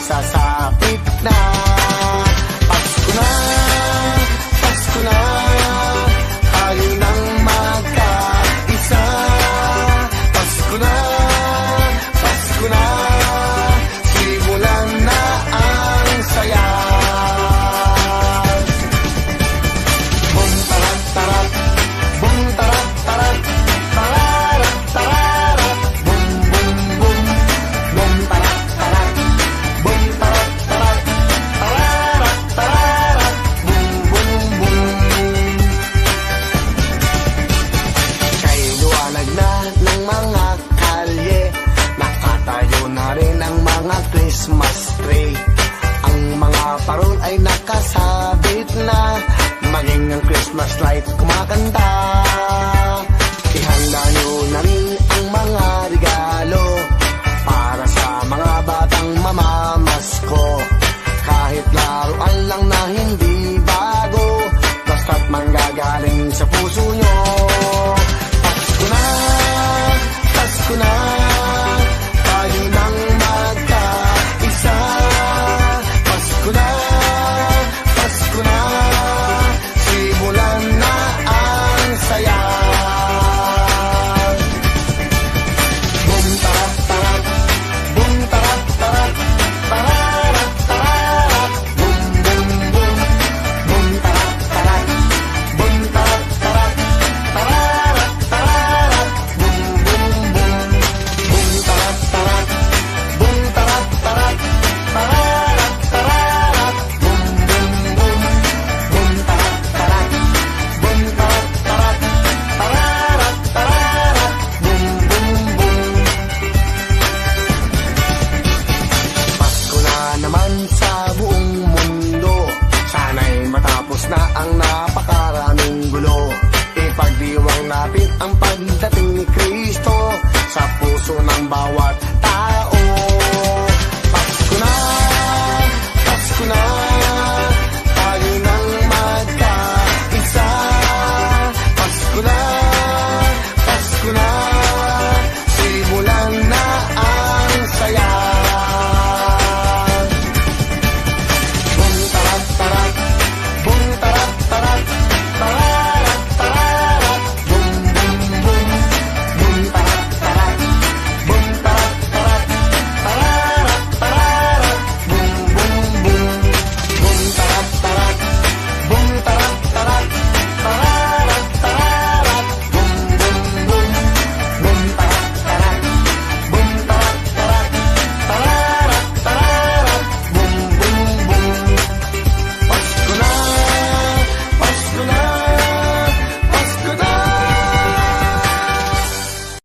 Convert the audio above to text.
sasapit na. Pasko na, Pasko na, tayo nang magkaisa. Pasko na, Pasko na, simulan na ang saya. Bum tarat tarat, bum tarat tarat, tararat tararat, bum bum bum, bum tarat tarat, bum tarat tarat, tararat tararat, bum bum bum. Kay liwanag na ng mga kalye, nakatayo na rin ang mga Christmas tree. Ang mga parol ay nakasabit na, maging ang Christmas light kumakanta. Ihanda nyo na rin ang mga regalo para sa mga batang mamamasko. Kahit laruan lang na hindi bago, basta't manggagaling sa puso nyo. Pasko na, Pasko na, tayo nang magkaisa. Pasko na, Pasko na, simulan na ang saya. Bum tarat tarat, bum tarat tarat, tararat tararat, bum bum bum, bum tarat tarat, bum tarat tarat, tararat tararat, bum bum bum, bum tarat tarat, bum tarat tarat, tararat tararat, bum bum bum, bum tarat tarat, bum tarat tarat, tararat tararat, bum bum bum. Pasko na naman sa buong mundo, sana'y matapos na ang napakaraming gulo. Ipagdiwang natin ang pagdating ni Kristo sa puso ng bawat tao. Pasko na, Pasko na,